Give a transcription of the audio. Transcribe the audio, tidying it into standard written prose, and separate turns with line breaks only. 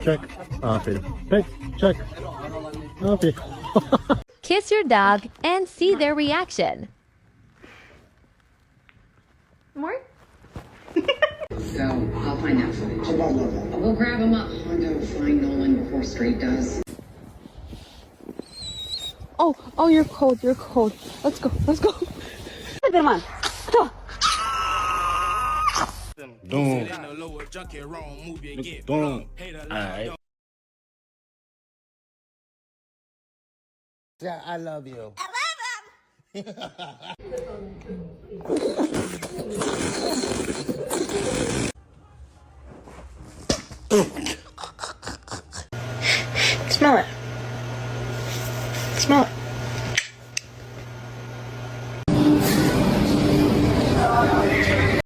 Check. Aferin. Pet. Check. Aferin.
Kiss your dog and see their reaction.
More?
So, I'll find that footage. We'll grab him up. Hondo will find Nolan before Street does.
Oh, you're cold. You're cold. Let's go. Let's go. Come on.
Boom. Boom. Alright.
Yeah, I love you.
Smell it. Smell it.